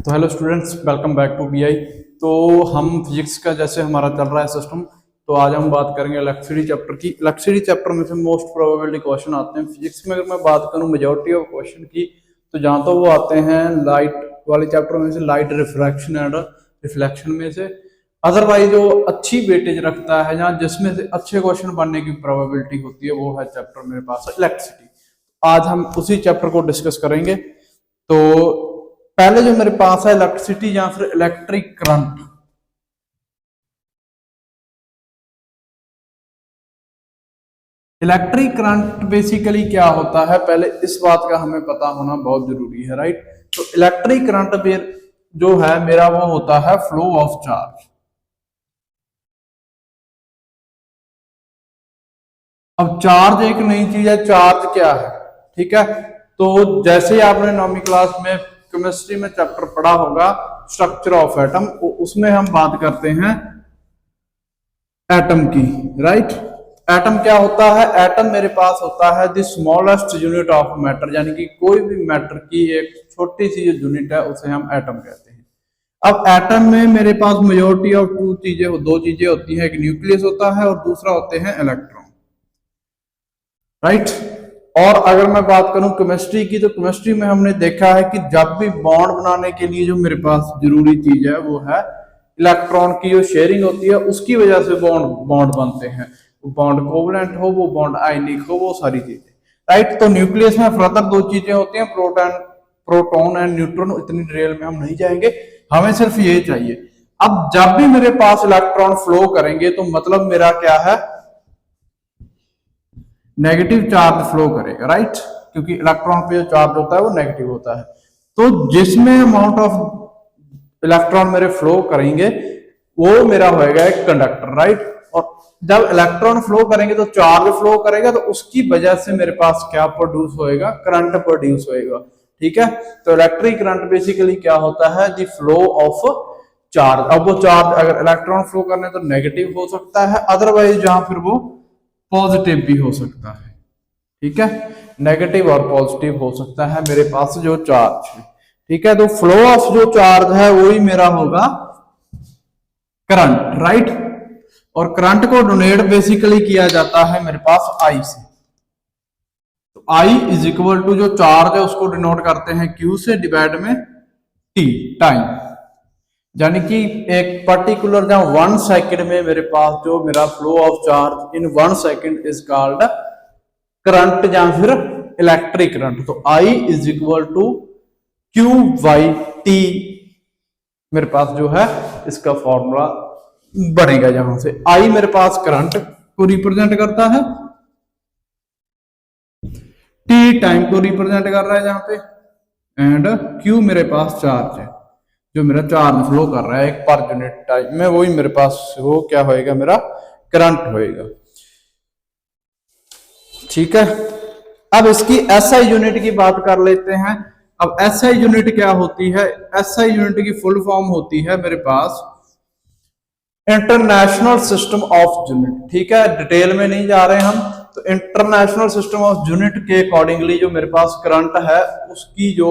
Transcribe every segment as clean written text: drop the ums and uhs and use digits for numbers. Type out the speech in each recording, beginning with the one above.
तो hello students, welcome back to BI. तो हम फिजिक्स का जैसे हमारा चल रहा है सिस्टम, तो आज हम बात करेंगे इलेक्ट्रिसिटी चैप्टर की। इलेक्ट्रिसिटी चैप्टर में से मोस्ट प्रोबेबिलिटी क्वेश्चन आते हैं फिजिक्स में। अगर मैं बात करूं मेजॉरिटी ऑफ क्वेश्चन की, तो जहां तो वो आते हैं लाइट वाले चैप्टर में से, लाइट रिफ्रैक्शन एंड रिफ्लेक्शन में से। अदरवाइज जो अच्छी वेटेज रखता है, जहाँ जिसमें से अच्छे क्वेश्चन बनने की प्रोबेबिलिटी होती है, वो है चैप्टर मेरे पास इलेक्ट्रिसिटी। आज हम उसी चैप्टर को डिस्कस करेंगे। तो पहले जो मेरे पास है इलेक्ट्रिसिटी या फिर electric current. Electric current basically क्या होता है, पहले इस बात का हमें पता होना बहुत जरूरी है, राइट। तो इलेक्ट्रिक करंट जो है मेरा, वो होता है फ्लो ऑफ चार्ज। अब चार्ज एक नई चीज है, चार्ज क्या है, ठीक है। तो जैसे ही आपने 9वीं क्लास में केमिस्ट्री में चैप्टर पढ़ा होगा स्ट्रक्चर ऑफ एटम, उसमें हम बात करते हैं एटम की, राइट। एटम क्या होता है? एटम मेरे पास होता है the smallest unit of matter, यानी कि कोई भी मैटर की एक छोटी सी यूनिट है, उसे हम एटम कहते हैं। अब एटम में मेरे पास मेजोरिटी ऑफ दो चीजें होती है, एक न्यूक्लियस होता है और दूसरा होते हैं इलेक्ट्रॉन, राइट। और अगर मैं बात करूं केमिस्ट्री की, तो केमिस्ट्री में हमने देखा है कि जब भी बॉन्ड बनाने के लिए जो मेरे पास जरूरी चीज है, वो है इलेक्ट्रॉन की जो शेयरिंग होती है, उसकी वजह से बॉन्ड बॉन्ड बनते हैं। बॉन्ड कोवलेंट हो, वो बॉन्ड आयनिक हो, वो सारी चीजें, राइट। तो न्यूक्लियस में फर्दर दो चीजें होती हैं, प्रोटॉन एंड न्यूट्रॉन। इतनी डिटेल में हम नहीं जाएंगे, हमें सिर्फ ये चाहिए। अब जब भी मेरे पास इलेक्ट्रॉन फ्लो करेंगे, तो मतलब मेरा क्या है, नेगेटिव चार्ज फ्लो करेगा, राइट। क्योंकि इलेक्ट्रॉन पे जो चार्ज होता है वो नेगेटिव होता है। तो जिसमें अमाउंट ऑफ इलेक्ट्रॉन मेरे फ्लो करेंगे, वो मेरा होएगा एक कंडक्टर, राइट। और जब इलेक्ट्रॉन फ्लो करेंगे तो चार्ज फ्लो करेगा, तो उसकी वजह से मेरे पास क्या प्रोड्यूस होएगा, करंट प्रोड्यूस होएगा, ठीक है। तो इलेक्ट्रिक करंट बेसिकली क्या होता है, द फ्लो ऑफ चार्ज। अब वो चार्ज अगर इलेक्ट्रॉन फ्लो करने तो नेगेटिव हो सकता है, अदरवाइज जहां फिर वो पॉजिटिव भी हो सकता है, ठीक है। नेगेटिव और पॉजिटिव हो सकता है मेरे पास जो चार्ज है, ठीक है। तो फ्लो ऑफ जो चार्ज है वही मेरा होगा करंट, राइट। और करंट को डोनेट बेसिकली किया जाता है मेरे पास आई से। तो आई इज इक्वल टू जो चार्ज है उसको डिनोट करते हैं क्यू से, डिवाइड में टी, टाइम। यानी कि एक पर्टिकुलर जहां 1 सेकंड में मेरे पास जो मेरा flow of charge in 1 second is called current या फिर इलेक्ट्रिक करंट। तो I is equal to Q by T मेरे पास जो है इसका फॉर्मूला बनेगा। जहां से आई मेरे पास करंट को रिप्रेजेंट करता है, टी टाइम को रिप्रेजेंट कर रहा है जहां पे, एंड क्यू मेरे पास चार्ज है, जो मेरा चार्ज फ्लो कर रहा है एक पर यूनिट टाइम में, वही मेरे पास वो क्या होएगा, मेरा करंट होएगा, ठीक है। अब इसकी एसआई यूनिट की बात कर लेते हैं। अब एसआई यूनिट क्या होती है? एसआई यूनिट की फुल फॉर्म होती है मेरे पास इंटरनेशनल सिस्टम ऑफ यूनिट, ठीक है। डिटेल में नहीं जा रहे हम। तो इंटरनेशनल सिस्टम ऑफ यूनिट के अकॉर्डिंगली जो मेरे पास करंट है, उसकी जो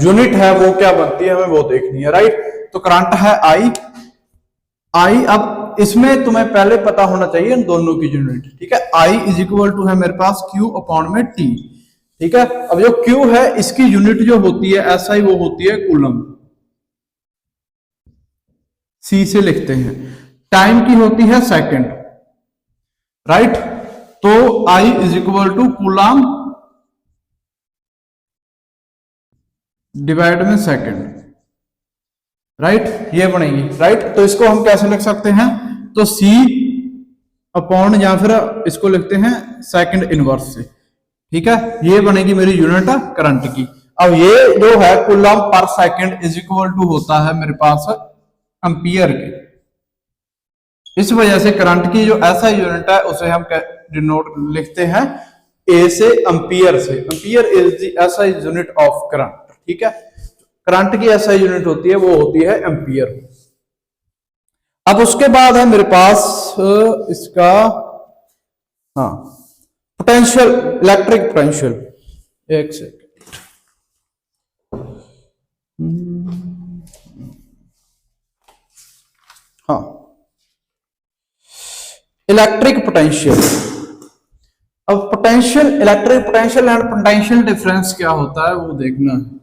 यूनिट है वो क्या बनती है, हमें वो देखनी है, राइट। तो करंट है आई। अब इसमें तुम्हें पहले पता होना चाहिए इन दोनों की यूनिट, ठीक है। आई इज इक्वल टू है मेरे पास क्यू अपॉन में टी, ठीक है। अब जो क्यू है इसकी यूनिट जो होती है एस आई, वो होती है कूलम, सी से लिखते हैं। टाइम की होती है सेकंड, राइट। तो I is equal to coulomb divide में सेकंड, राइट। ये बनेगी, राइट। तो इसको हम कैसे लिख सकते हैं? तो सी अपॉन, या फिर इसको लिखते हैं सेकंड इनवर्स से, ठीक है। ये बनेगी मेरी यूनिट करंट की। अब ये जो है coulomb per second is equal to होता है मेरे पास एम्पियर के। इस वजह से करंट की जो ऐसा यूनिट है उसे हम डिनोट लिखते हैं ए से, एम्पियर से। एम्पियर इज द ऐसा यूनिट ऑफ करंट, ठीक है। करंट की ऐसा यूनिट होती है, वो होती है एम्पियर। अब उसके बाद है मेरे पास इसका, हाँ, पोटेंशियल, इलेक्ट्रिक पोटेंशियल। एक सेकेंड, इलेक्ट्रिक पोटेंशियल। अब potential, electric potential and potential difference क्या होता है वो देखना है।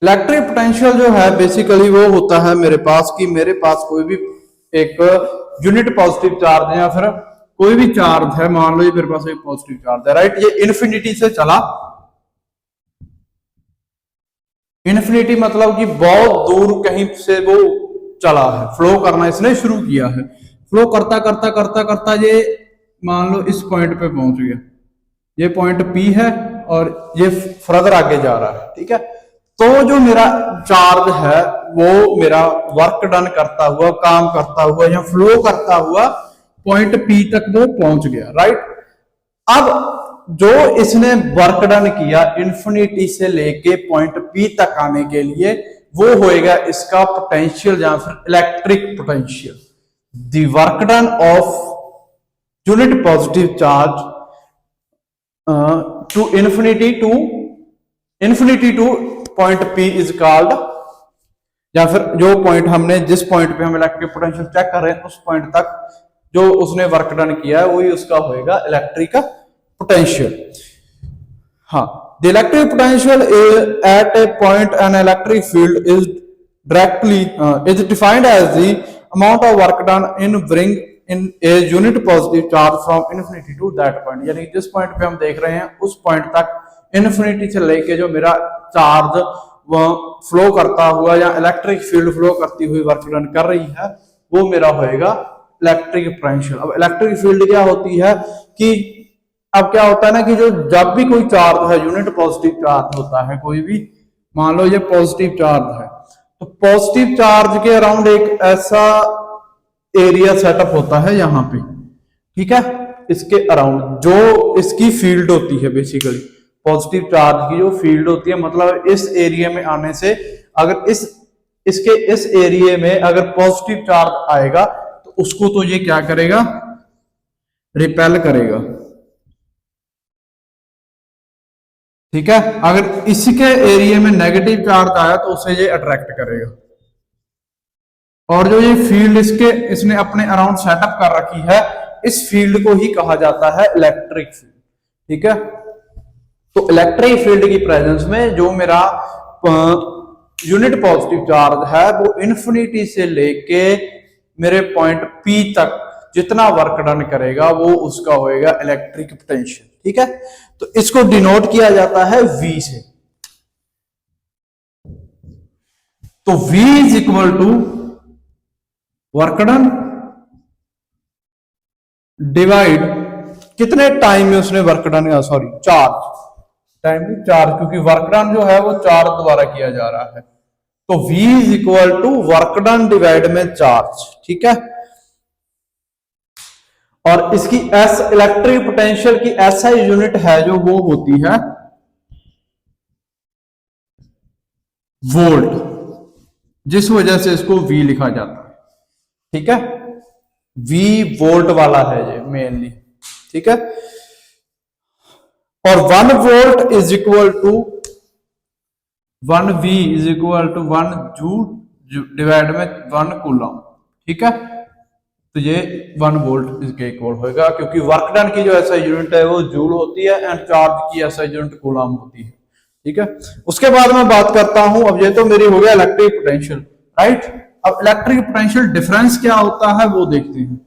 इलेक्ट्रिक पोटेंशियल जो है बेसिकली वो होता है मेरे पास कि मेरे पास कोई भी एक यूनिट पॉजिटिव चार्ज है या फिर कोई भी चार्ज है, मान लो ये मेरे पास एक पॉजिटिव चार्ज है, राइट। ये इन्फिनिटी से चला, इन्फिनिटी मतलब कि बहुत दूर कहीं से वो चला है, फ्लो करना इसने शुरू किया है। फ्लो करता करता करता करता ये मान लो इस पॉइंट पे पहुंच गया, ये पॉइंट पी है और ये फर्दर आगे जा रहा है, ठीक है। तो जो मेरा चार्ज है वो मेरा वर्क डन करता हुआ, काम करता हुआ या फ्लो करता हुआ पॉइंट पी तक वो पहुंच गया, राइट। अब जो इसने वर्क डन किया इन्फिनिटी से लेके पॉइंट पी तक आने के लिए, वो होएगा इसका पोटेंशियल या फिर electric potential. The work done of unit positive charge to infinity to point P is called, या फिर जो पॉइंट हमने जिस पॉइंट पे हम इलेक्ट्रिक पोटेंशियल चेक कर रहे हैं उस पॉइंट तक जो उसने वर्क डन किया है वही उसका होएगा इलेक्ट्रिक पोटेंशियल। हाँ, the electric potential at a point an electric field is directly is defined as the amount of work done in bring in a unit positive charge from infinity to that point. यानी जिस point पे हम देख रहे हैं उस point तक infinity से लेके जो मेरा चार्ज वह फ्लो करता हुआ या इलेक्ट्रिक फील्ड फ्लो करती हुई वर्क डन कर रही है वो मेरा होएगा इलेक्ट्रिक पोटेंशियल। अब इलेक्ट्रिक फील्ड क्या होती है कि अब क्या होता है ना कि जो जब भी कोई चार्ज है, यूनिट पॉजिटिव चार्ज होता है कोई भी, मान लो ये पॉजिटिव चार्ज है, तो पॉजिटिव चार्ज के अराउंड एक ऐसा एरिया सेटअप होता है यहाँ पे, ठीक है। इसके अराउंड जो इसकी फील्ड होती है, बेसिकली पॉजिटिव चार्ज की जो फील्ड होती है, मतलब इस एरिया में आने से अगर इसके इस एरिया में अगर पॉजिटिव चार्ज आएगा तो उसको तो ये क्या करेगा, रिपेल करेगा, ठीक है। अगर इसके एरिया में नेगेटिव चार्ज आया तो उसे ये अट्रैक्ट करेगा। और जो ये फील्ड इसने अपने अराउंड सेटअप कर रखी है, इस फील्ड को ही कहा जाता है इलेक्ट्रिक फील्ड, ठीक है। तो इलेक्ट्रिक फील्ड की प्रेजेंस में जो मेरा यूनिट पॉजिटिव चार्ज है वो इन्फिनिटी से लेके मेरे पॉइंट पी तक जितना वर्क डन करेगा वो उसका होएगा इलेक्ट्रिक पोटेंशियल, ठीक है। तो इसको डिनोट किया जाता है V से। तो V is equal to work done divide कितने टाइम में उसने work done, sorry charge, time charge, क्योंकि वर्क डन जो है वो चार्ज द्वारा किया जा रहा है। तो V is equal to work done divide में चार्ज, ठीक है। और इसकी एस इलेक्ट्रिक पोटेंशियल की SI यूनिट है जो वो होती है वोल्ट, जिस वजह से इसको V लिखा जाता है, ठीक है। V वोल्ट वाला है ये मेनली, ठीक है। और 1 volt is equal to 1 V is equal to 1 joule divide में 1 कूलम, ठीक है। तो ये 1 वोल्ट इसके इक्वल होगा, क्योंकि वर्क डन की जो ऐसा यूनिट है वो जूल होती है एंड चार्ज की ऐसा यूनिट कूलम होती है, ठीक है। उसके बाद मैं बात करता हूं, अब ये तो मेरी हो गया इलेक्ट्रिक पोटेंशियल, राइट। अब इलेक्ट्रिक पोटेंशियल डिफरेंस क्या होता है वो देखते हैं।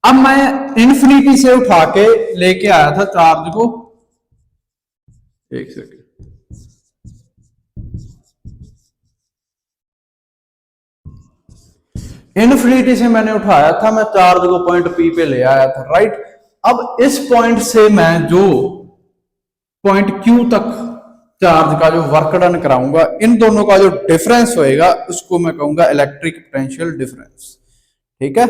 अब मैं इन्फिनिटी से उठा के लेके आया था चार्ज को, एक सेकेंड, इन्फिनिटी से मैंने उठाया था, मैं चार्ज को पॉइंट पी पे ले आया था, राइट। अब इस पॉइंट से मैं जो पॉइंट क्यू तक चार्ज का जो वर्क डन कराऊंगा, इन दोनों का जो डिफरेंस होएगा उसको मैं कहूंगा इलेक्ट्रिक पोटेंशियल डिफरेंस, ठीक है।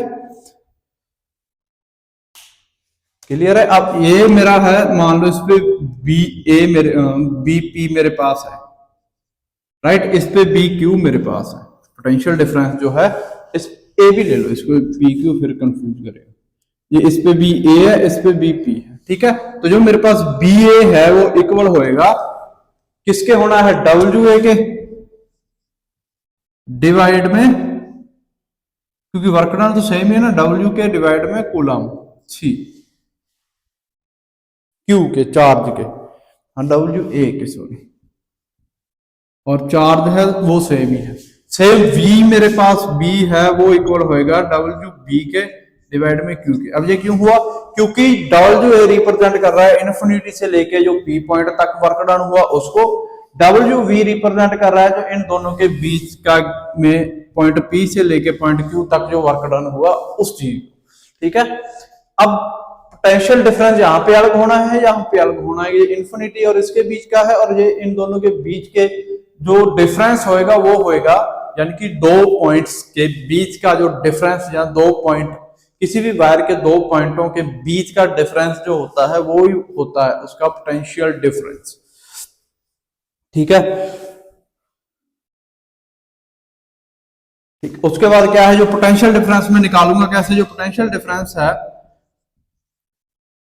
क्लियर है। अब ये मेरा है, मान लो इस पे बी पी मेरे पास है, राइट, इस पे बी क्यू मेरे पास है। पोटेंशियल डिफरेंस जो है इस ए भी ले लो, इसको पी क्यू फिर कंफ्यूज करेगा। ये इस पे बी ए है, इस पे बी पी है, ठीक है। तो जो मेरे पास बी ए है वो इक्वल होएगा किसके होना है, डब्ल्यू ए के डिवाइड में, क्योंकि वर्क डन तो सेम ही है ना, डब्ल्यू के डिवाइड में कूलम सी, क्यू के चार्ज के, हाँ डब्ल्यू ए के सॉरी, और चार्ज है वो सेम ही है, सेम वी मेरे पास बी है वो इक्वल होएगा डब्ल्यू बी के डिवाइड में क्यू के। अब ये क्यों हुआ, क्योंकि डब्ल्यू ए रिप्रेजेंट कर रहा है इन्फिनिटी से लेके जो पी पॉइंट तक वर्क डन हुआ उसको, डब्ल्यू वी रिप्रेजेंट कर रहा है जो इन दोनों के बीच का में पॉइंट पी से लेके पॉइंट क्यू तक जो वर्क डन हुआ उस चीज को, ठीक है। अब पोटेंशियल डिफरेंस यहाँ पे अलग होना है, यहाँ पे अलग होना है, ये इन्फिनिटी और इसके बीच का है, और ये इन दोनों के बीच के जो डिफरेंस होएगा वो होएगा, यानी कि दो पॉइंट्स के बीच का जो डिफरेंस, या दो पॉइंट किसी भी वायर के दो पॉइंटों के बीच का डिफरेंस जो होता है वो ही होता है उसका पोटेंशियल डिफरेंस, ठीक है। ठीक, उसके बाद क्या है, जो पोटेंशियल डिफरेंस में निकालूंगा कैसे, जो पोटेंशियल डिफरेंस है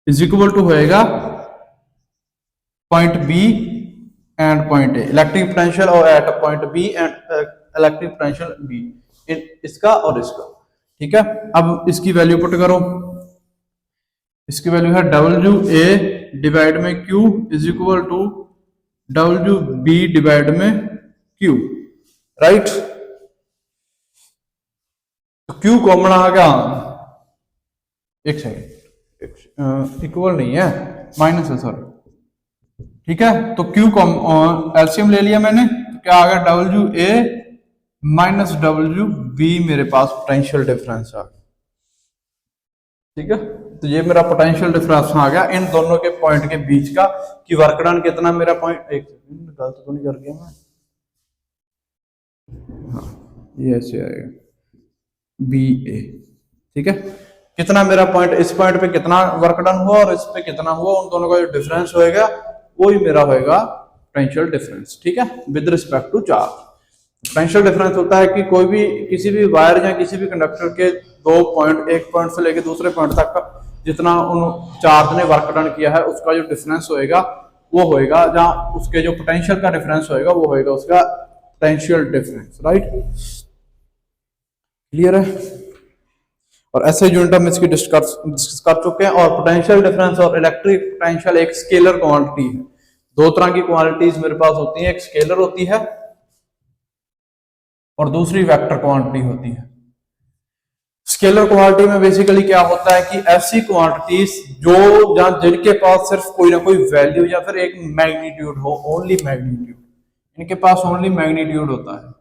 इज इक्वल टू होएगा point B and point A, electric potential और at point B and electric potential B, इसका और इसका, ठीक है। अब इसकी वैल्यू पुट करो, इसकी वैल्यू है डब्ल्यू ए डिवाइड में Q is equal to W B divide में क्यू, राइट। तो क्यू कॉमन आ गया, एक सेकेंड, इक्वल नहीं है, माइनस है सॉरी, ठीक है। तो क्यू एलसीएम ले लिया मैंने, तो क्या आ गया W A minus W B मेरे पास पोटेंशियल डिफरेंस आ गया, ठीक है। तो ये मेरा पोटेंशियल डिफरेंस आ गया इन दोनों के पॉइंट के बीच का, कि वर्क डन कितना मेरा पॉइंट, एक सेकंड गलत तो नहीं कर गया मैं, हाँ ये ऐसे आएगा बी ए, ठीक है। कितना मेरा पॉइंट, इस पॉइंट पे कितना वर्क डन हुआ और इस पे कितना हुआ, उन दोनों का जो डिफरेंस होएगा वो ही मेरा होएगा पोटेंशियल डिफरेंस, ठीक है, with respect to charge. Potential difference होता है कि कोई भी किसी भी वायर या किसी भी कंडक्टर के दो पॉइंट, एक पॉइंट से लेकर दूसरे पॉइंट तक का जितना उन चार्ज ने वर्क डन किया है उसका जो डिफरेंस होएगा वो होएगा, जहां उसके जो पोटेंशियल का डिफरेंस होएगा वो होएगा उसका पोटेंशियल डिफरेंस, राइट, क्लियर है। और ऐसे यूनिट हम इसकी डिस्कस कर चुके हैं। और पोटेंशियल डिफरेंस और इलेक्ट्रिक पोटेंशियल एक स्केलर क्वांटिटी है, दो तरह की क्वांटिटीज मेरे पास होती है, एक स्केलर होती है और दूसरी वेक्टर क्वांटिटी होती है। स्केलर क्वांटिटी में बेसिकली क्या होता है कि ऐसी क्वांटिटीज जो जहां जिनके पास सिर्फ कोई ना कोई वैल्यू या फिर एक मैग्नीट्यूड हो, ओनली मैग्नीट्यूड, इनके पास ओनली मैग्नीट्यूड होता है।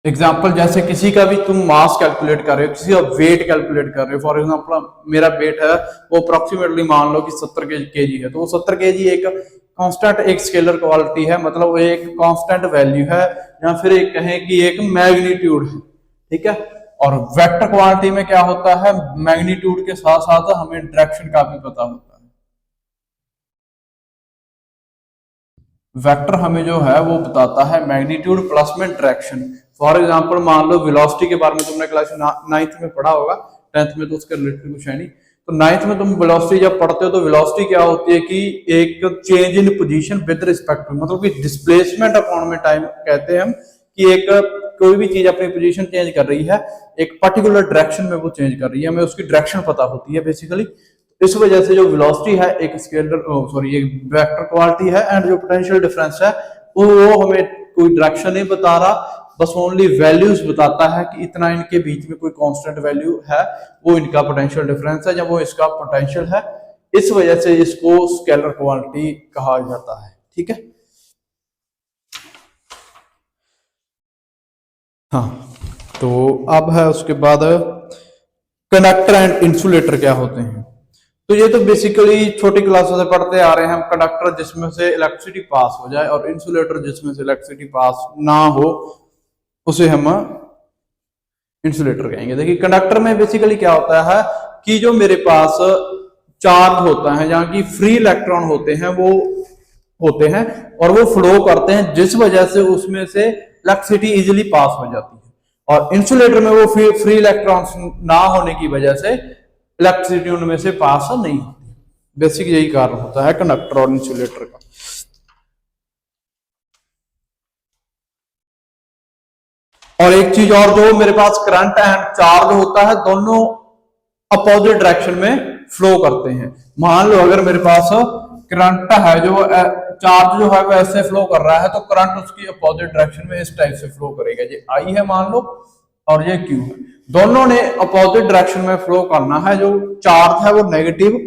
एग्जाम्पल जैसे किसी का भी तुम मास कैलकुलेट कर रहे हो, किसी का वेट कैलकुलेट कर रहे हो, फॉर एग्जाम्पल मेरा वेट है वो अप्रोक्सीमेटली मान लो कि 70 केजी है, तो वो 70 केजी एक कांस्टेंट, एक स्केलर क्वालिटी है, मतलब एक कांस्टेंट वैल्यू है, या फिर एक कहें कि एक मैग्नीट्यूड है, ठीक है। और वेक्टर क्वालिटी में क्या होता है, मैग्नीट्यूड के साथ साथ हमें डायरेक्शन का भी पता होता है। वेक्टर हमें जो है वो बताता है मैग्नीट्यूड प्लस में डायरेक्शन। फॉर एग्जांपल मान लो वेलोसिटी के बारे में तुमने क्लास 9th में पढ़ा होगा, 10th में तो उसके रिलेटेड कुछ है नहीं, तो 9th में तुम वेलोसिटी जब पढ़ते हो तो वेलोसिटी क्या होती है कि एक change in position with respect to, मतलब कि डिस्प्लेसमेंट अपॉन में टाइम कहते हैं हम, कि एक कोई भी चीज अपनी पोजीशन चेंज कर रही है, एक पर्टिकुलर डायरेक्शन में वो चेंज कर रही है, हमें उसकी डायरेक्शन पता होती है बेसिकली। इस वजह से जो वेलोसिटी है एक स्केलर सॉरी एक वेक्टर क्वांटिटी है, एंड जो पोटेंशियल डिफरेंस है वो हमें कोई डायरेक्शन नहीं बता रहा, बस ओनली वैल्यूज बताता है कि इतना इनके बीच में कोई कांस्टेंट वैल्यू है, वो इनका पोटेंशियल डिफरेंस है, जब वो इसका पोटेंशियल है, इस वजह से इसको स्केलर क्वांटिटी कहा जाता है, ठीक है। हाँ, तो अब है उसके बाद कंडक्टर एंड इंसुलेटर क्या होते हैं। तो ये तो बेसिकली छोटी क्लासों से पढ़ते आ रहे हैं हम, कंडक्टर जिसमें से इलेक्ट्रिसिटी पास हो जाए और इंसुलेटर जिसमें से इलेक्ट्रिसिटी पास ना हो उसे हम इंसुलेटर कहेंगे। देखिए कंडक्टर में बेसिकली क्या होता है कि जो मेरे पास चार्ज होता है, जहां की फ्री इलेक्ट्रॉन होते हैं वो होते हैं और वो फ्लो करते हैं, जिस वजह से उसमें से इलेक्ट्रिसिटी इजीली पास हो जाती है। और इंसुलेटर में वो फ्री इलेक्ट्रॉन्स ना होने की वजह से इलेक्ट्रिसिटी उनमें से पास नहीं होती। बेसिक यही कारण होता है कंडक्टर और इंसुलेटर का। और एक चीज और, जो मेरे पास करंट एंड चार्ज होता है दोनों अपोजिट डायरेक्शन में फ्लो करते हैं। मान लो अगर मेरे पास करंट है, जो चार्ज जो है वो ऐसे फ्लो कर रहा है, तो करंट उसकी अपोजिट डायरेक्शन में इस टाइप से फ्लो करेगा। ये आई है मान लो और ये क्यू है, दोनों ने अपोजिट डायरेक्शन में फ्लो करना है। जो चार्ज है वो नेगेटिव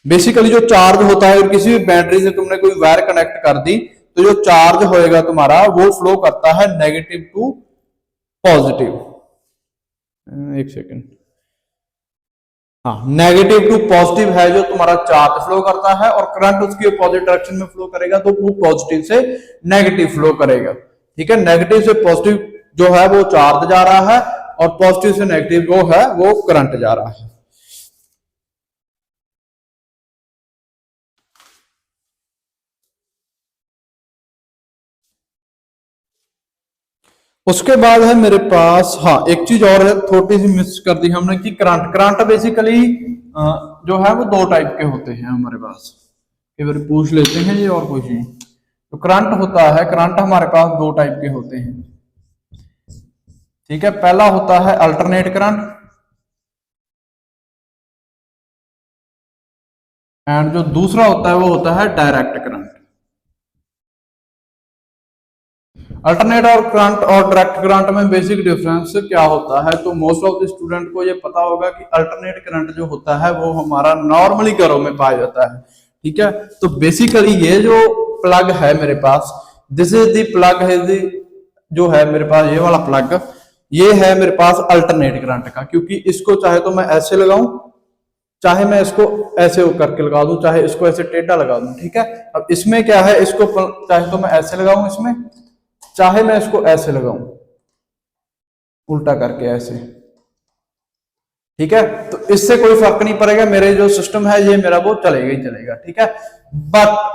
बेसिकली जो चार्ज होता है, किसी भी बैटरी से तुमने कोई वायर कनेक्ट कर दी तो जो चार्ज होएगा तुम्हारा वो फ्लो करता है नेगेटिव टू पॉजिटिव। एक सेकेंड, हाँ, नेगेटिव टू पॉजिटिव है जो तुम्हारा चार्ज फ्लो करता है, और करंट उसकी अपोजिट डायरेक्शन में फ्लो करेगा तो वो पॉजिटिव से नेगेटिव फ्लो करेगा। ठीक है, नेगेटिव से पॉजिटिव जो है वो चार्ज जा रहा है, और पॉजिटिव से नेगेटिव जो है वो करंट जा रहा है। उसके बाद है मेरे पास, हाँ, एक चीज और है, थोड़ी सी मिस कर दी हमने कि करंट। करंट बेसिकली जो है वो दो टाइप के होते हैं हमारे पास, कई बार पूछ लेते हैं ये, और कुछ नहीं। तो करंट होता है, करंट हमारे पास दो टाइप के होते हैं। ठीक है, पहला होता है अल्टरनेट करंट, एंड जो दूसरा होता है वो होता है डायरेक्ट करंट। अल्टरनेट और करंट और डायरेक्ट करंट में बेसिक डिफरेंस क्या होता है, तो मोस्ट ऑफ द स्टूडेंट को ये पता होगा कि अल्टरनेट करंट जो होता है वो हमारा नॉर्मली घरों में पाया जाता है। ठीक है, तो बेसिकली ये जो प्लग है मेरे पास, दिस इज द प्लग है, जो है मेरे पास ये वाला प्लग, ये है मेरे पास अल्टरनेट करंट का, क्योंकि इसको चाहे तो मैं ऐसे लगाऊं, चाहे मैं इसको ऐसे करके लगा दूं, चाहे इसको ऐसे टेढ़ा लगा दूं। ठीक है, अब इसमें क्या है, इसको चाहे तो मैं ऐसे लगाऊं इसमें, चाहे मैं इसको ऐसे लगाऊं उल्टा करके ऐसे। ठीक है, तो इससे कोई फर्क नहीं पड़ेगा, मेरे जो सिस्टम है ये मेरा वो चलेगा ही चलेगा। ठीक है, बट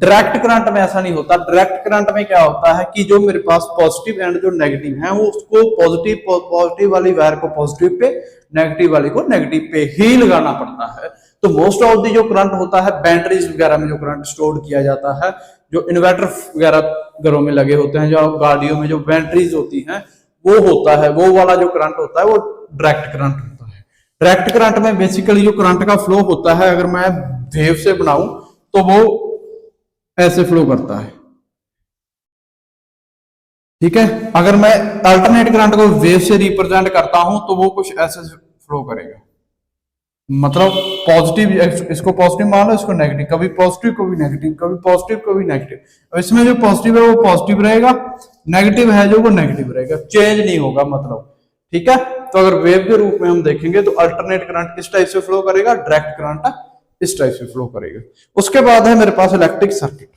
डायरेक्ट करंट में ऐसा नहीं होता। डायरेक्ट करंट में क्या होता है कि जो मेरे पास पॉजिटिव एंड जो नेगेटिव है वो उसको पॉजिटिव वाली वायर को पॉजिटिव पे, नेगेटिव वाली को नेगेटिव पे ही लगाना पड़ता है। तो मोस्ट ऑफ दी जो करंट होता है बैटरीज वगैरह में जो करंट स्टोर किया जाता है, जो इन्वर्टर वगैरह घरों में लगे होते हैं, जो गाड़ियों में जो बैटरीज होती हैं, वो होता है, वो वाला जो करंट होता है वो डायरेक्ट करंट होता है। डायरेक्ट करंट में बेसिकली जो करंट का फ्लो होता है, अगर मैं वेव से बनाऊं तो वो ऐसे फ्लो करता है। ठीक है, अगर मैं अल्टरनेट करंट को वेव से रिप्रेजेंट करता हूं तो वो कुछ ऐसे फ्लो करेगा, मतलब पॉजिटिव, इसको पॉजिटिव मान लो, इसको नेगेटिव, कभी पॉजिटिव कभी नेगेटिव, कभी पॉजिटिव कभी नेगेटिव। इसमें जो पॉजिटिव है वो पॉजिटिव रहेगा, नेगेटिव है जो वो नेगेटिव रहेगा, चेंज नहीं होगा मतलब। ठीक है, तो अगर वेव के रूप में हम देखेंगे तो अल्टरनेट करंट किस टाइप से फ्लो करेगा, डायरेक्ट करंट इस टाइप से फ्लो करेगा। उसके बाद है मेरे पास इलेक्ट्रिक सर्किट।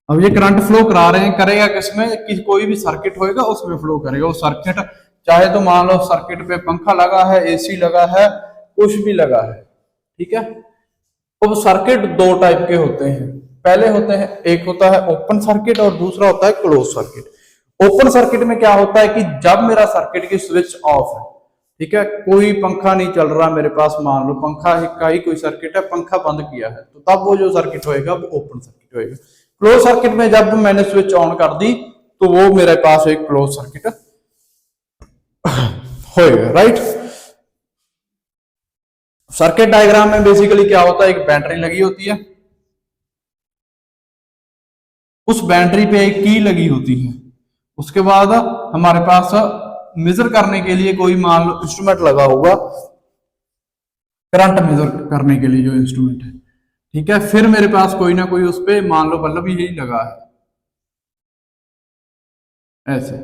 अब ये करंट फ्लो करा रहे हैं, करेगा किसमें, कि कोई भी सर्किट होएगा उसमें फ्लो करेगा। वो सर्किट चाहे तो मान लो सर्किट पे पंखा लगा है, एसी लगा है, कुछ भी लगा है। ठीक है, अब सर्किट दो टाइप के होते हैं। पहले होते हैं, एक होता है ओपन सर्किट और दूसरा होता है क्लोज सर्किट। ओपन सर्किट में क्या होता है कि जब मेरा सर्किट की स्विच ऑफ है, ठीक है, कोई पंखा नहीं चल रहा मेरे पास, मान लो पंखा का ही कोई सर्किट है, पंखा बंद किया है, तो तब वो जो सर्किट होएगा वो ओपन सर्किट होएगा। क्लोज सर्किट में जब मैंने स्विच ऑन कर दी तो वो मेरे पास एक क्लोज सर्किट होएगा। राइट, सर्किट डायग्राम में बेसिकली क्या होता है, एक बैटरी लगी होती है, उस बैटरी पे एक की लगी होती है, उसके बाद हमारे पास मेजर करने के लिए कोई मान लो इंस्ट्रूमेंट लगा होगा, करंट मेजर करने के लिए जो इंस्ट्रूमेंट है। ठीक है, फिर मेरे पास कोई ना कोई उस पे मान लो बल्ब यही लगा है, ऐसे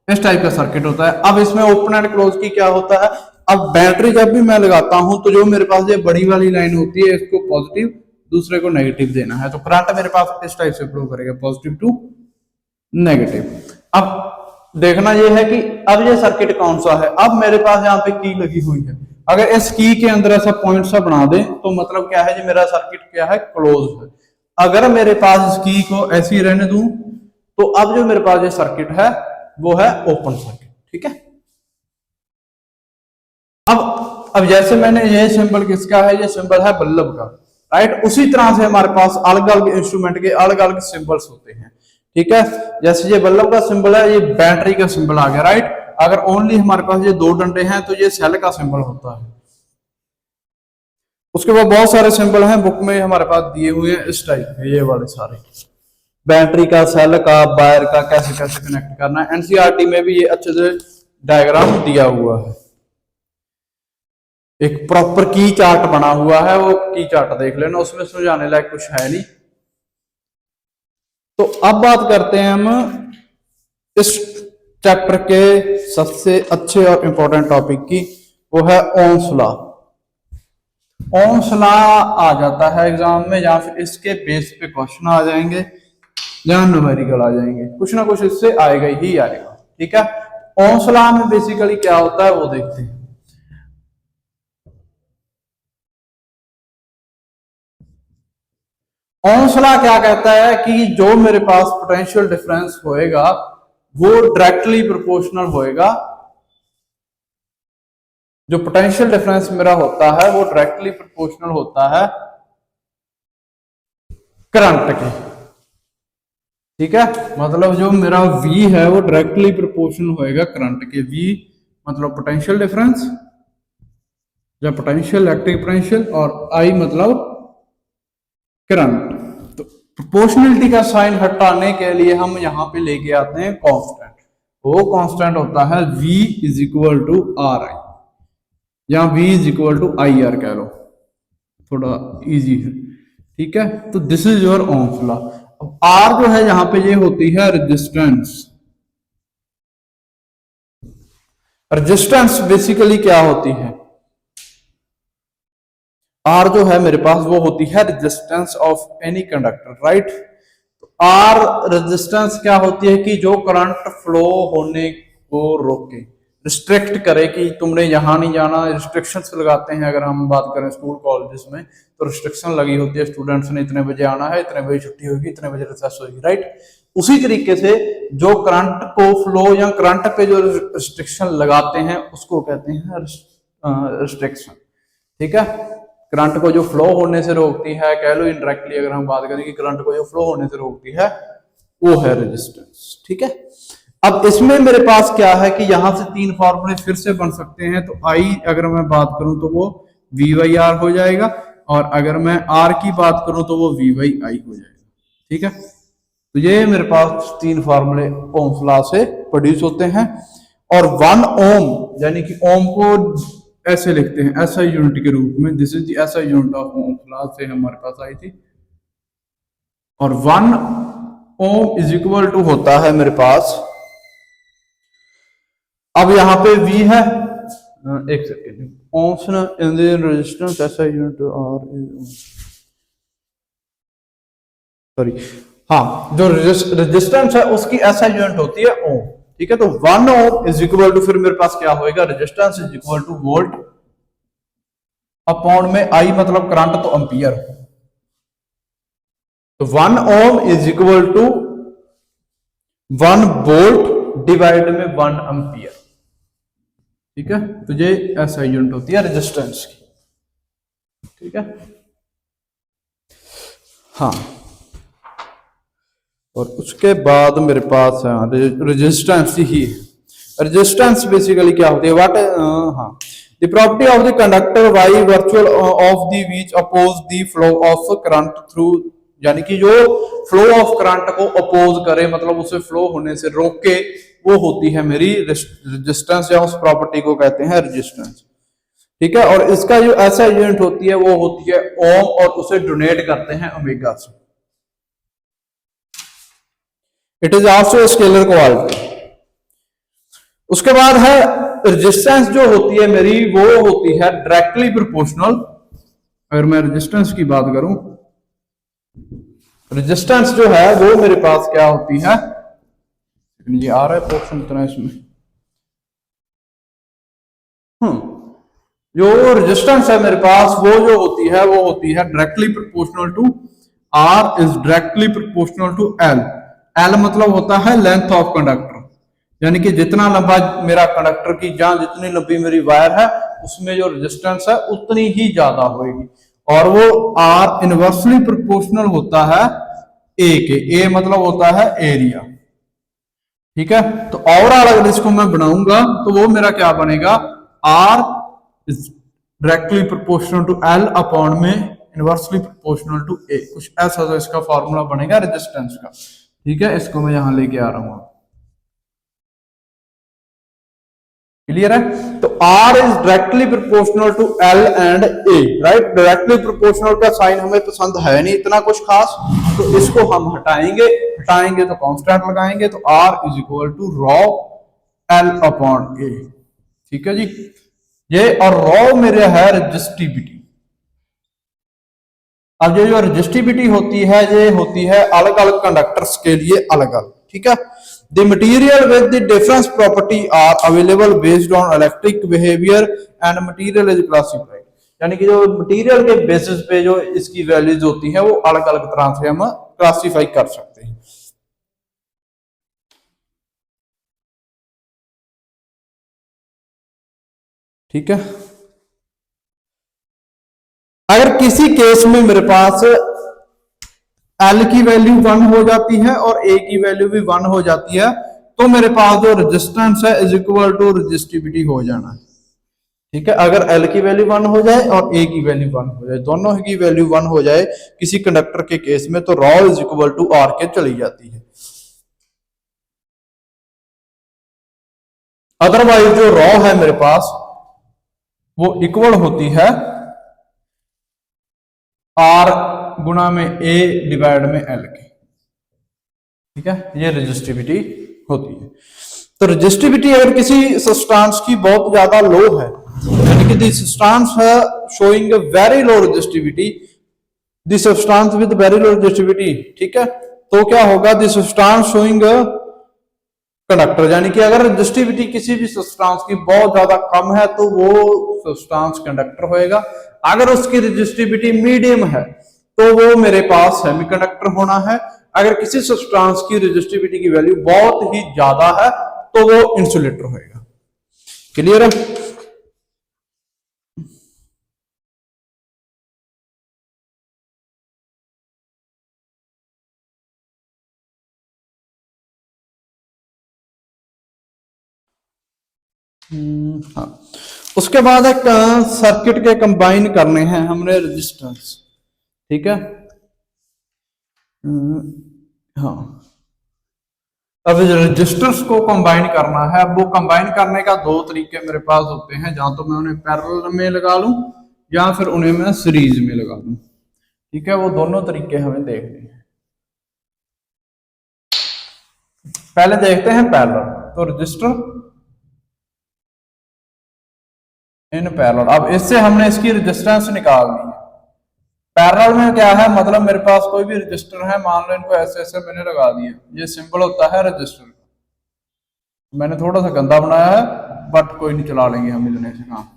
इस टाइप का सर्किट होता है। अब इसमें ओपन एंड क्लोज की क्या होता है, अब बैटरी जब भी मैं लगाता हूं तो जो मेरे पास ये बड़ी वाली लाइन होती है इसको पॉजिटिव, दूसरे को नेगेटिव देना है, तो करंट मेरे पास इस टाइप से फ्लो करेगा, पॉजिटिव टू नेगेटिव। अब देखना यह है कि अब ये सर्किट कौन सा है। अब मेरे पास यहाँ पे की लगी हुई है, अगर इस की के अंदर ऐसा पॉइंट सा बना दे तो मतलब क्या है, जी मेरा सर्किट क्या है, क्लोज है। अगर मेरे पास इस की को ऐसी रहने दूं तो अब जो मेरे पास ये सर्किट है वो है ओपन सर्किट। ठीक है, अब जैसे मैंने ये सिंबल किसका है, ये सिंबल है बल्ब का, राइट। उसी तरह से हमारे पास अलग अलग इंस्ट्रूमेंट के अलग अलग सिंबल्स होते हैं। ठीक है, जैसे ये बल्ब का सिंबल है, ये बैटरी का सिंबल आ गया, राइट। अगर ओनली हमारे पास ये दो डंडे हैं तो ये सेल का सिंबल होता है। उसके बाद बहुत सारे सिंबल हैं बुक में हमारे पास दिए हुए हैं इस टाइप के, ये वाले सारे बैटरी का, सेल का, वायर का, कैसे कैसे कनेक्ट करना है। एनसीईआरटी में भी ये अच्छे से डायग्राम दिया हुआ है, एक प्रॉपर की चार्ट बना हुआ है, वो की चार्ट देख लेना, उसमें समझाने लायक कुछ है नहीं। तो अब बात करते हैं हम इस चैप्टर के सबसे अच्छे और इंपॉर्टेंट टॉपिक की, वो है ओम्स लॉ। ओम्स लॉ आ जाता है एग्जाम में, या फिर इसके बेस पे क्वेश्चन आ जाएंगे, या न्यूमेरिकल आ जाएंगे, कुछ ना कुछ इससे आएगा ही आएगा। ठीक है, ओम्स लॉ में बेसिकली क्या होता है वो देखते हैं। ओम्स लॉ क्या कहता है कि जो मेरे पास पोटेंशियल डिफरेंस होएगा वो डायरेक्टली प्रोपोर्शनल होएगा, जो पोटेंशियल डिफरेंस मेरा होता है वो डायरेक्टली प्रोपोर्शनल होता है करंट के। ठीक है, मतलब जो मेरा V है वो डायरेक्टली प्रोपोर्शनल होएगा करंट के। V मतलब पोटेंशियल डिफरेंस या पोटेंशियल इलेक्ट्रिक पोटेंशियल, और I मतलब करंट। तो प्रोपोर्शनलिटी का साइन हटाने के लिए हम यहां पे लेके आते हैं कांस्टेंट। वो कांस्टेंट होता है V is equal to R I, या V is equal to I R कह लो, थोड़ा इजी है। ठीक है, तो this is your Ohm's law. अब R जो है यहां पे ये होती है रेजिस्टेंस। रेजिस्टेंस बेसिकली क्या होती है, R जो है मेरे पास वो होती है resistance of any conductor, right. तो R रेजिस्टेंस क्या होती है कि जो करंट फ्लो होने को रोके, रिस्ट्रिक्ट करे कि तुमने यहां नहीं जाना। रिस्ट्रिक्शंस लगाते हैं, अगर हम बात करें स्कूल कॉलेजेस में तो रिस्ट्रिक्शन लगी होती है, स्टूडेंट्स ने इतने बजे आना है, इतने बजे छुट्टी होगी, इतने बजे रिसेस होगी, राइट। उसी तरीके से जो करंट को फ्लो या करंट पे जो रिस्ट्रिक्शन लगाते हैं उसको कहते हैं रिस्ट्रिक्शन। ठीक है, करंट को जो फ्लो होने से रोकती है, कह लो इनडायरेक्टली अगर हम बात करें कि करंट को जो फ्लो होने से रोकती है वो है रेजिस्टेंस। ठीक है, अब इसमें मेरे पास क्या है कि यहां से तीन फॉर्मूले फिर से बन सकते हैं। तो I अगर मैं बात करूं तो वो V बाई आर हो जाएगा, और अगर मैं R की बात करूं तो वो V बाई आई हो जाएगा। ठीक है, तो ये मेरे पास तीन फॉर्मूले ओम्स लॉ से प्रोड्यूस होते हैं। और 1 ओम यानी कि ओम को ऐसे लिखते हैं SI यूनिट के रूप में, this is the SI unit of Ohm's law से हमारे पास आई थी। और 1 ओम इज इक्वल टू होता है मेरे पास, अब यहां पे V है, एक सेकेंड, Ohm's in the resistance SI unit R sorry, हाँ, जो रेजिस्टेंस है उसकी SI यूनिट होती है ओम। ठीक है, तो 1 ओम इज इक्वल टू, फिर मेरे पास क्या होएगा, resistance is equal to volt upon में I मतलब करंट, तो एंपियर। तो 1 ohm is equal to 1 volt divide में 1 एंपियर। ठीक है, तो ये SI यूनिट होती है रेजिस्टेंस की। ठीक है, हाँ, और उसके बाद मेरे पास रेजिस्टेंस ही है। रेजिस्टेंस बेसिकली क्या होती है, व्हाट, हाँ, the property of the conductor by virtual of the which oppose the flow of current through, यानी कि जो फ्लो ऑफ करंट को अपोज करे, मतलब उसे फ्लो होने से रोके, वो होती है मेरी रेजिस्टेंस, या उस प्रॉपर्टी को कहते हैं रेजिस्टेंस। ठीक है, और इसका जो ऐसा यूनिट होती है वो होती है ओम, और उसे डोनेट करते हैं ओमेगा से। It is also scalar quantity. उसके बाद है रेजिस्टेंस जो होती है मेरी, वो होती है डायरेक्टली प्रोपोर्शनल। अगर मैं रेजिस्टेंस की बात करूं, रेजिस्टेंस जो है वो मेरे पास क्या होती है, ये आ रहा है पोर्शन इतना इसमें, जो रेजिस्टेंस है मेरे पास वो जो होती है वो होती है directly proportional to R is directly proportional to L। L मतलब होता है लेंथ ऑफ कंडक्टर, यानी कि जितना लंबा मेरा कंडक्टर की जहां जितनी लंबी मेरी वायर है उसमें जो रेजिस्टेंस है उतनी ही ज्यादा होगी, और वो आर इनवर्सली प्रोपोर्शनल होता है ए के। ए मतलब होता है एरिया, ठीक है। तो ओवरऑल अगर इसको मैं बनाऊंगा तो वो मेरा क्या बनेगा, R is directly proportional to L upon में इनवर्सली प्रोपोर्शनल टू ए, कुछ ऐसा तो इसका फॉर्मूला बनेगा रेजिस्टेंस का, ठीक है। इसको मैं यहां लेके आ रहा हूं, क्लियर है। तो R is directly proportional to L and A, right. Directly proportional का साइन हमें पसंद है नहीं इतना कुछ खास, तो इसको हम हटाएंगे तो कांस्टेंट लगाएंगे, तो R is equal to rho L upon A, ठीक है जी। ये और रॉ मेरे है रेजिस्टिविटी। अब ये जो रेजिस्टिविटी होती है ये होती है अलग अलग कंडक्टर्स के लिए अलग अलग, ठीक है। The material with the difference property are available based on electric behavior and material is classified, यानी कि जो मटेरियल के बेसिस पे जो इसकी वैल्यूज होती है वो अलग अलग तरह से हम क्लासिफाई कर सकते हैं, ठीक है। अगर किसी केस में मेरे पास L की वैल्यू 1 हो जाती है और A की वैल्यू भी 1 हो जाती है, तो मेरे पास जो रेजिस्टेंस है इज इक्वल टू रेजिस्टिविटी हो जाना है, ठीक है। अगर L की वैल्यू 1 हो जाए और A की वैल्यू 1 हो जाए, दोनों की वैल्यू 1 हो जाए किसी कंडक्टर के केस में, तो rho is equal to R के चली जाती है। अदरवाइज जो रॉ है मेरे पास वो इक्वल होती है R गुणा में A डिवाइड में L के, ठीक है। ये रेजिस्टिविटी होती है। तो रेजिस्टिविटी अगर किसी सब्सटेंस की बहुत ज्यादा लो है, यानी कि द सब्सटेंस है showing very low resistivity, the substance with very low resistivity, ठीक है, तो क्या होगा, द सब्सटेंस शोइंग कंडक्टर, यानी कि अगर रेजिस्टिविटी किसी भी सब्सटेंस की बहुत ज्यादा कम है तो वो सब्सटेंस कंडक्टर होएगा। अगर उसकी रेजिस्टिविटी मीडियम है तो वो मेरे पास सेमीकंडक्टर होना है। अगर किसी सब्सटेंस की रेजिस्टिविटी की वैल्यू बहुत ही ज्यादा है तो वो इंसुलेटर होएगा, क्लियर है। हाँ, उसके बाद एक सर्किट के कंबाइन करने हैं हमने रेजिस्टेंस, ठीक है। हाँ, अब रजिस्टर्स को कंबाइन करना है। अब वो कंबाइन करने का दो तरीके मेरे पास होते हैं, जहां तो मैं उन्हें पैरेलल में लगा लूं या फिर उन्हें मैं सीरीज में लगा लूं, ठीक है। वो दोनों तरीके हमें देखने हैं। पहले देखते हैं पैरेलल, तो रजिस्टर इन पैरेलल। अब इससे हमने इसकी रेजिस्टेंस निकाल दी है। पैरेलल में क्या है, मतलब मेरे पास कोई भी रजिस्टर है, मान लो इनको ऐसे ऐसे मैंने लगा दिया, ये सिंबल होता है रजिस्टर का। मैंने थोड़ा सा गंदा बनाया है बट कोई नहीं, चला लेंगे हम इतने से काम।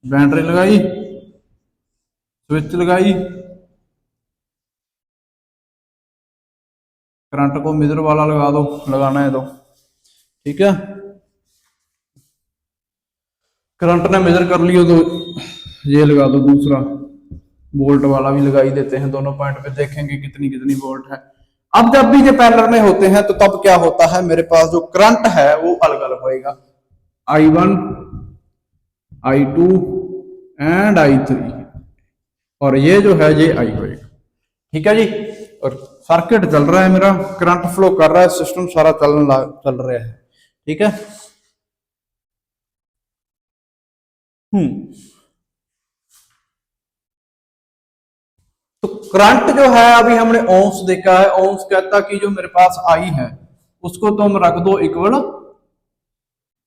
बैटरी लगाई, स्विच लगाई, करंट को मिरर वाला लगा दो, लगाना है तो, ठीक है। करंट ने मेजर कर लियो तो ये लगा दो दूसरा, वोल्ट वाला भी लगा ही देते हैं, दोनों पॉइंट पे देखेंगे कितनी कितनी वोल्ट है। अब जब भी ये पैरेलल में होते हैं तो तब क्या होता है, मेरे पास जो करंट है वो अलग अलग होएगा, I1, I2 एंड I3, और ये जो है ये I होएगा, ठीक है जी। और सर्किट चल रहा है मेरा, करंट फ्लो कर रहा है, सिस्टम सारा चल रहा है, ठीक है। तो करंट जो है अभी हमने ओम्स देखा है, ओम्स कहता कि जो मेरे पास आई है उसको तुम रख दो इक्वल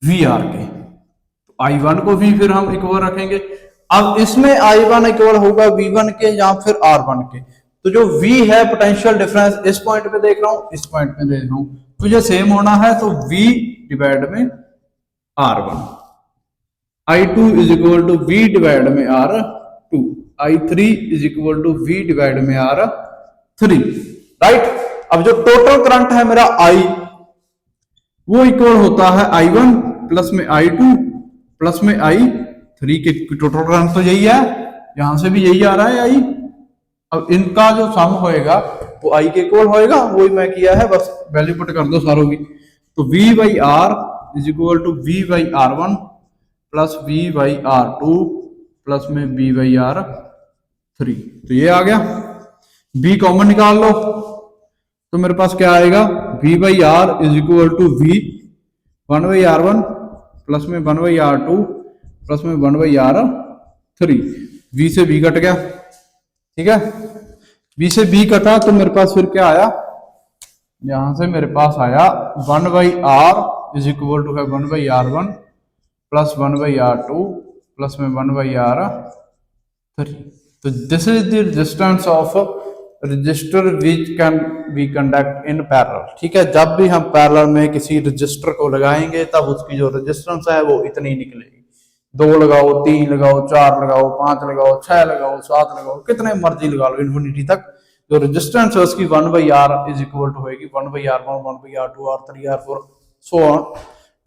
वी आर के, तो I1 को भी फिर हम इक्वल रखेंगे। अब इसमें I1 इक्वल होगा V1 के या फिर R1 के, तो जो V है पोटेंशियल डिफरेंस इस पॉइंट पे देख रहा हूं, इस पॉइंट पे देख रहा हूं, तो ये सेम होना है, तो V डिवाइड में R1, I2 is equal to V divide में R2, I3 is equal to V divide में R3, राइट। अब जो टोटल करंट है मेरा आई, वो इक्वल होता है I1 प्लस में I2 प्लस में I3 के टोटल करंट तो यही है, यहां से भी यही आ रहा है आई। अब इनका जो सम होएगा वो आई के इक्वल होएगा, वही मैं किया है, बस वैल्यू पुट कर दो सारों की। तो V by R is equal to V by R1 plus V by R2 plus में V बाई R3। तो ये आ गया, V कॉमन निकाल लो तो मेरे पास क्या आएगा, V by R is equal to V 1 by R1 plus में 1 बाई R2 प्लस में 1 बाई R3। V से V कट गया, ठीक है, V से B कटा तो मेरे पास फिर क्या आया, यहां से मेरे पास आया 1 by R is equal to है 1 by R1 plus 1 by R2 plus में 1 बाई R3। तो this is the resistance of register which can be conduct in parallel. ठीक है, जब भी हम पैरेलल में किसी रजिस्टर को लगाएंगे तब उसकी जो रेजिस्टेंस है वो इतनी निकलेगी। 2 लगाओ, 3 लगाओ, 4 लगाओ, 5 लगाओ, 6 लगाओ, 7 लगाओ, कितने मर्जी लगा लो इन्फिनिटी तक, जो रेजिस्टेंस है उसकी 1 by R is equal to होगी 1 by R1 1 by R2 R3 R4 so on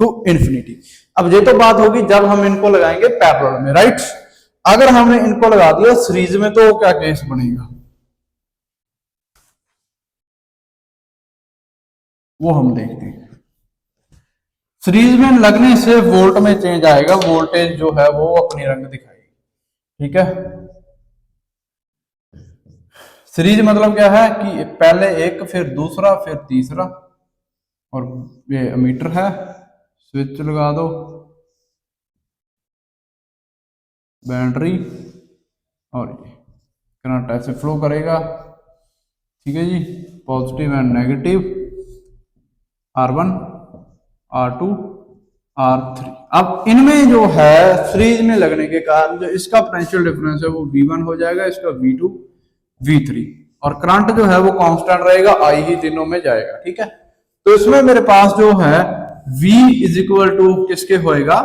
to infinity. अब ये तो बात होगी जब हम इनको लगाएंगे पैरेलल में, राइट। अगर हमने इनको लगा दिया सीरीज में तो क्या केस बनेगा वो हम देखते हैं। सीरीज में लगने से वोल्ट में चेंज आएगा, वोल्टेज जो है वो अपनी रंग दिखाएगी। ठीक है, सीरीज मतलब क्या है कि पहले एक फिर दूसरा फिर तीसरा, और ये अमीटर है, स्विच लगा दो, बैटरी, और ये करंट ऐसे फ्लो करेगा। ठीक है जी, positive and negative, R1 R2 R3। अब इनमें जो है सीरीज में लगने के कारण जो इसका पोटेंशियल डिफरेंस है वो V1 हो जाएगा, इसका V2 V3, और करंट जो है वो कांस्टेंट रहेगा, I ही तीनों में जाएगा। ठीक है, तो इसमें मेरे पास जो है V इज इक्वल टू किसके होएगा,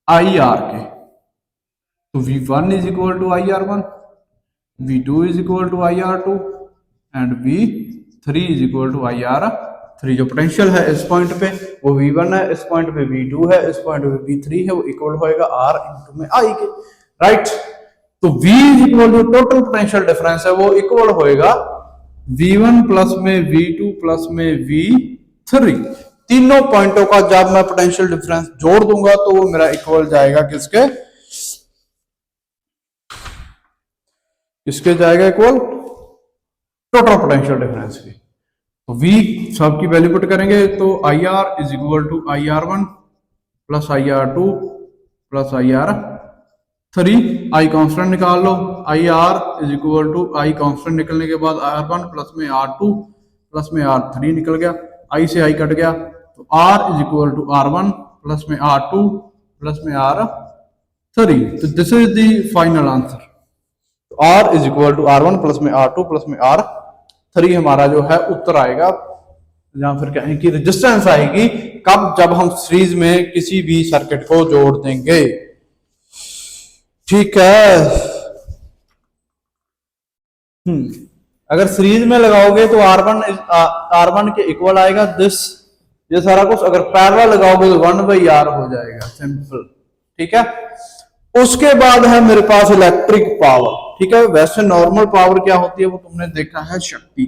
IR के। तो V1 is equal to IR1, V2 is equal to IR2 and V3 is equal to IR3। जो पोटेंशियल है इस पॉइंट पे वो V1 है, इस पॉइंट पे V2 है, इस पॉइंट पे V3 है, वो इक्वल होएगा R इंटू में I के, राइट। तो V is equal to total potential difference है वो इक्वल होएगा V1 प्लस में V2 प्लस में V3। तीनों पॉइंटों का जब मैं पोटेंशियल डिफरेंस जोड़ दूंगा तो वो मेरा इक्वल जाएगा किसके, किसके जाएगा इक्वल, टोटल पोटेंशियल डिफरेंस के। तो V सबकी वैल्यू पुट करेंगे तो IR is equal to IR1 plus IR2 plus IR3। I constant निकाल लो, IR is equal to I constant निकलने के बाद R1 प्लस में R2 प्लस में R3 निकल गया, I से I कट गया, तो R is equal to R1 plus में R2 प्लस में R3। तो this is the final answer. R is equal to R1 plus में R2 प्लस में R3 हमारा जो है उत्तर आएगा, या फिर कहें कि रेजिस्टेंस आएगी कब, जब हम सीरीज में किसी भी सर्किट को जोड़ देंगे। ठीक है, अगर सीरीज में लगाओगे तो R1 के इक्वल आएगा दिस, ये सारा कुछ। अगर पैरेलल लगाओगे तो 1 बाई R हो जाएगा, सिंपल। ठीक है, उसके बाद है मेरे पास इलेक्ट्रिक पावर। ठीक है, वैसे नॉर्मल पावर क्या होती है वो तुमने देखा है, शक्ति।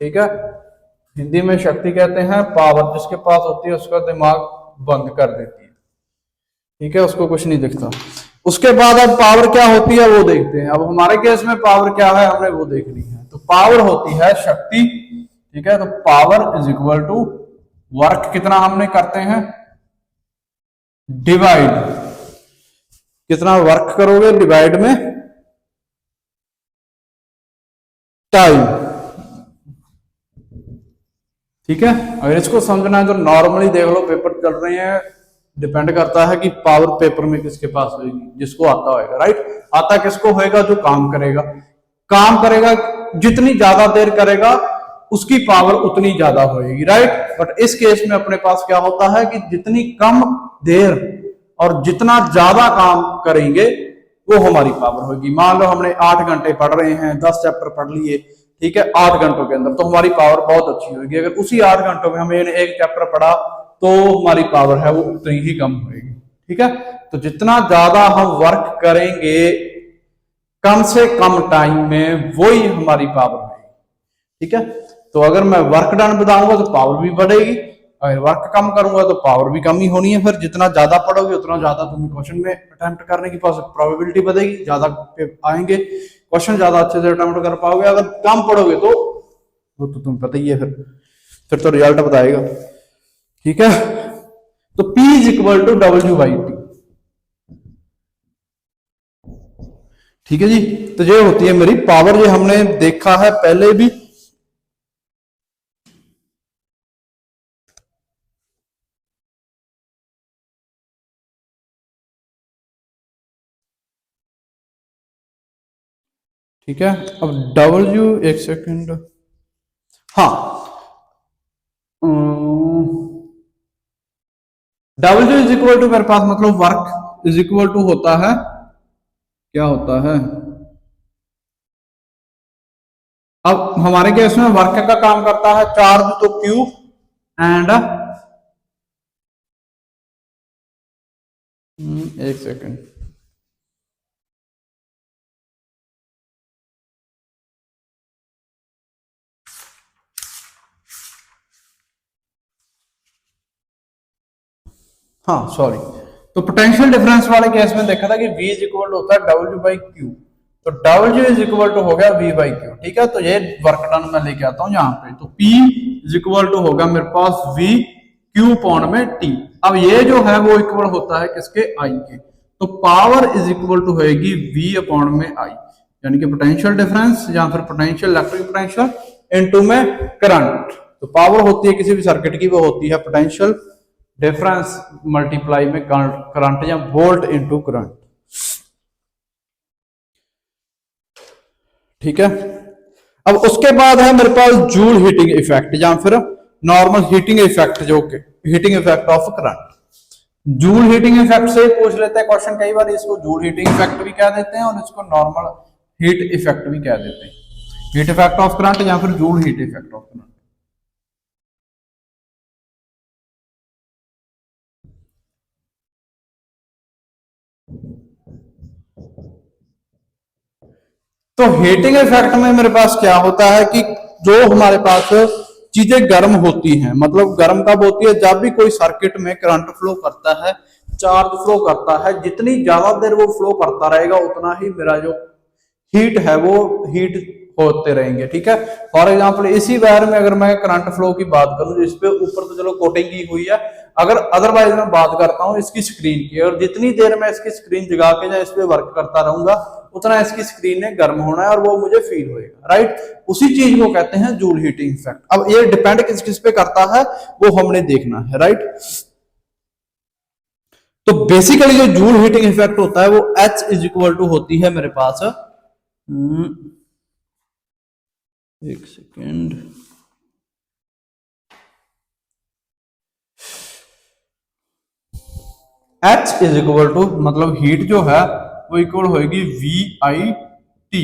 ठीक है, हिंदी में शक्ति कहते हैं, पावर जिसके पास होती है उसका दिमाग बंद कर देती है। ठीक है, उसको कुछ नहीं दिखता। उसके बाद अब पावर क्या होती है वो देखते हैं। अब हमारे केस में पावर क्या है हमने वो देखनी है। तो पावर होती है शक्ति। ठीक है, तो power is equal to work, कितना हमने करते हैं, डिवाइड, कितना वर्क करोगे डिवाइड में टाइम। ठीक है, अगर इसको समझना है तो नॉर्मली देख लो, पेपर चल रहे हैं, डिपेंड करता है कि पावर पेपर में किसके पास होगी, जिसको आता होगा, राइट। आता किसको होएगा, जो काम करेगा। काम करेगा जितनी ज्यादा देर करेगा उसकी पावर उतनी ज्यादा होएगी, राइट। बट इस केस में अपने पास क्या होता है कि जितनी कम देर और जितना ज्यादा काम करेंगे वो हमारी पावर होगी। मान लो हमने 8 घंटे पढ़ रहे हैं, 10 चैप्टर पढ़ लिए, ठीक है 8 घंटों के अंदर, तो हमारी पावर बहुत अच्छी होगी। अगर उसी 8 घंटों में हमें एक चैप्टर पढ़ा तो हमारी पावर है वो उतनी ही कम होगी। ठीक है, तो जितना ज्यादा हम वर्क करेंगे कम से कम टाइम में, वही हमारी पावर होगी। ठीक है, तो अगर मैं वर्क डन बताऊंगा तो पावर भी बढ़ेगी, अगर वर्क कम करूंगा तो पावर भी कम ही होनी है। फिर जितना ज्यादा पढ़ोगे उतना ज्यादा तुम्हें क्वेश्चन में अटेम्प्ट करने की प्रोबेबिलिटी बढ़ेगी, ज्यादा आएंगे क्वेश्चन, ज्यादा अच्छे से अटेम्प्ट कर पाओगे। अगर कम पढ़ोगे तो वो तो तुम्हें पता ही है, फिर तो रिजल्ट बताएगा। ठीक है, तो P is equal to W/T। ठीक है जी, तो ये होती है मेरी पावर, ये हमने देखा है पहले भी। ठीक है, अब W, एक सेकंड, हाँ W इज इक्वल टू मेरे पास मतलब वर्क इज इक्वल टू होता है, क्या होता है, अब हमारे केस में वर्क का काम करता है चार्ज, तो Q एंड एक सेकंड, हाँ सॉरी, तो पोटेंशियल डिफरेंस वाले केस में देखा था कि V इज इक्वल होता है W/Q, तो W इज इक्वल टू हो गया V/Q। ठीक है, तो ये वर्क डन मैं लेके आता हूं यहाँ पे, तो P इज इक्वल टू होगा मेरे पास V Q पॉन में T। अब ये जो है वो इक्वल होता है किसके, I के, तो पावर इज इक्वल टू होगी V अपॉन में I, यानी कि पोटेंशियल डिफरेंस या फिर पोटेंशियल इलेक्ट्रिक पोटेंशियल इनटू में करंट। तो पावर होती है किसी भी सर्किट की, वो होती है पोटेंशियल डिफरेंस मल्टीप्लाई में करंट या वोल्ट इनटू करंट। ठीक है, अब उसके बाद है मेरे पास जूल हीटिंग इफेक्ट या फिर नॉर्मल हीटिंग इफेक्ट, जो कि heating effect of current. Joule heating effect से पूछ लेते हैं क्वेश्चन कई बार, इसको जूल हीटिंग इफेक्ट भी कह देते हैं और इसको नॉर्मल हीट इफेक्ट भी कह देते हैं, हीट इफेक्ट ऑफ करंट या फिर joule heat effect of current. तो हीटिंग इफेक्ट में मेरे पास क्या होता है कि जो हमारे पास चीजें गर्म होती हैं, मतलब गर्म कब होती है, जब भी कोई सर्किट में करंट फ्लो करता है, चार्ज फ्लो करता है, जितनी ज्यादा देर वो फ्लो करता रहेगा उतना ही मेरा जो हीट है वो हीट होते रहेंगे। ठीक है, फॉर एग्जांपल इसी वायर में अगर मैं करंट फ्लो की बात करूं, इस पे ऊपर तो चलो कोटिंग की हुई है, अगर अदरवाइज मैं बात करता हूं इसकी स्क्रीन की, और जितनी देर मैं इसकी स्क्रीन जगा के या इस पे वर्क करता रहूंगा उतना इसकी स्क्रीन ने गर्म होना है और वो मुझे फील होएगा, राइट। उसी चीज को कहते हैं जूल हीटिंग इफेक्ट। अब ये डिपेंड किस किस पे करता है वो हमने देखना है, राइट। तो बेसिकली जो जूल हीटिंग इफेक्ट होता है वो H इज इक्वल टू होती है मेरे पास, एक second, H is equal to मतलब हीट जो है वो इक्वल होगी VIT।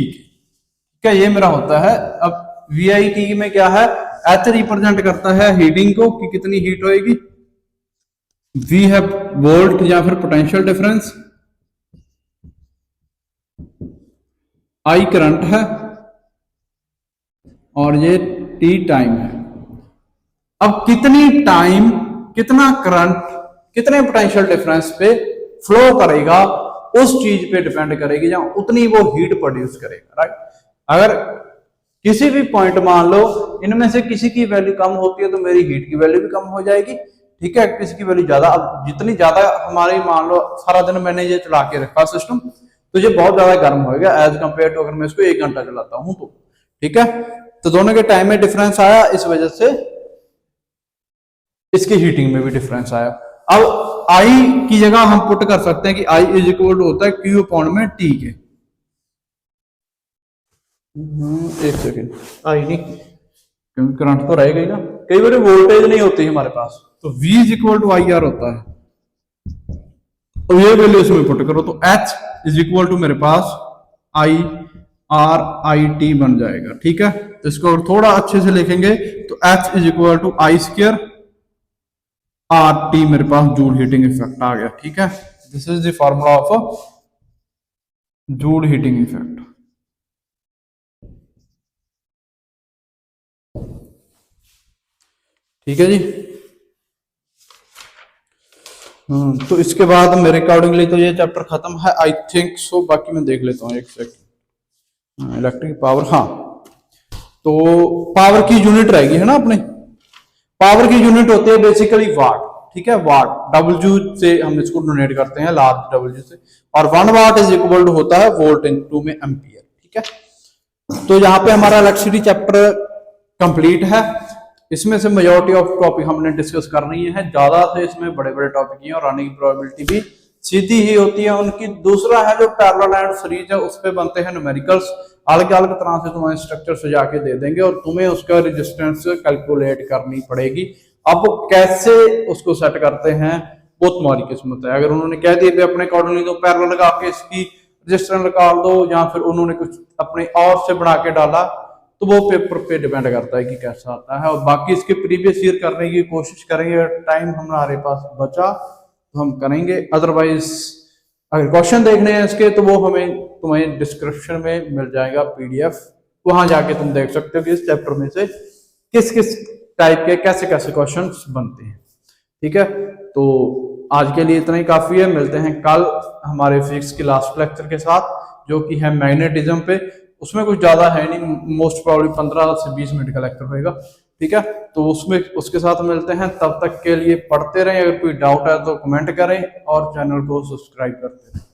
क्या ये मेरा होता है, अब VIT में क्या है, H रिप्रेजेंट करता है हीटिंग को कि कितनी हीट होएगी, V है वोल्ट या फिर पोटेंशियल डिफरेंस, I करंट है और ये T टाइम है। अब कितनी टाइम, कितना करंट, कितने पोटेंशियल डिफरेंस पे फ्लो करेगा उस चीज पे डिपेंड करेगी, या उतनी वो हीट प्रोड्यूस करेगा, राइट। अगर किसी भी पॉइंट मान लो इनमें से किसी की वैल्यू कम होती है तो मेरी हीट की वैल्यू भी कम हो जाएगी। ठीक है, किसी की वैल्यू ज्यादा, अब जितनी ज्यादा हमारी मान लो सारा दिन मैंने ये चला के रखा सिस्टम, तो ये बहुत ज्यादा गर्म होएगा एज कंपेयर टू अगर मैं इसको 1 घंटा चलाता हूं तो। ठीक है, तो दोनों के टाइम में डिफरेंस आया, इस वजह से इसकी हीटिंग में भी डिफरेंस आया। अब आई की जगह हम पुट कर सकते हैं कि आई इज इक्वल टू होता है क्यू अपॉन में टी के। एक सेकेंड, आई नहीं क्योंकि करंट तो रहेगा ही ना, कई बार वोल्टेज नहीं होती हमारे पास, तो V is equal to I R होता है। तो ये वैल्यू इसमें पुट करो तो H इज इक्वल टू मेरे पास आई RIT बन जाएगा। ठीक है, तो इसको और थोड़ा अच्छे से लिखेंगे तो H is equal to I² RT मेरे पास जूल हीटिंग इफेक्ट आ गया। ठीक है, this is the formula of joule heating effect. ठीक है जी। तो इसके बाद मेरे अकॉर्डिंगली तो ये चैप्टर खत्म है आई थिंक सो। बाकी मैं देख लेता हूँ एक सेकंड। इलेक्ट्रिक पावर, हाँ, तो पावर की यूनिट रहेगी है ना अपने। पावर की यूनिट होती है बेसिकली वाट। ठीक है, वाट W से हम इसको डोनेट करते हैं, लार्ज W से, और 1 वाट इज इक्वल टू होता है वोल्ट इनटू में एम्पियर। ठीक है, तो यहाँ पे हमारा इलेक्ट्रिसिटी चैप्टर कंप्लीट है। इसमें से मेजॉरिटी ऑफ टॉपिक हमने डिस्कस करनी है, ज्यादा से इसमें बड़े बड़े टॉपिक हैं और आने की प्रोबेबिलिटी भी सीधी ही होती है उनकी। दूसरा है जो पैरेलल एंड सीरीज है, उस पे बनते हैं न्यूमेरिकल्स। अलग अलग तरह से तुम्हें स्ट्रक्चर सजा के दे देंगे और तुम्हें उसका रेजिस्टेंस कैलकुलेट करनी पड़ेगी। अब कैसे उसको सेट करते हैं वो तुम्हारी किस्मत है। अगर उन्होंने कह दिया अपने अकॉर्डिंगली तो पैरेलल लगा के इसकी रेजिस्टेंस निकाल दो, या फिर उन्होंने कुछ अपने और से बना के डाला, तो वो पेपर पे डिपेंड करता है कि कैसा आता है। और बाकी इसके प्रीवियस ईयर करने की कोशिश करेंगे, टाइम हमारे पास बचा तो हम करेंगे। अदरवाइज अगर क्वेश्चन देखने हैं इसके तो वो हमें तुम्हें डिस्क्रिप्शन में मिल जाएगा PDF, वहां जाके तुम देख सकते हो कि इस चैप्टर में से किस किस टाइप के कैसे कैसे क्वेश्चन बनते हैं। ठीक है, तो आज के लिए इतना ही काफी है। मिलते हैं कल हमारे फिजिक्स के लास्ट लेक्चर के साथ, जो कि है मैग्नेटिज्म पे। उसमें कुछ ज्यादा है नहीं, मोस्ट प्रॉब्ली 15 से 20 मिनट का लेक्चर होगा। ठीक है, तो उसमें उसके साथ मिलते हैं। तब तक के लिए पढ़ते रहें। अगर कोई डाउट है तो कमेंट करें और चैनल को सब्सक्राइब करते रहें।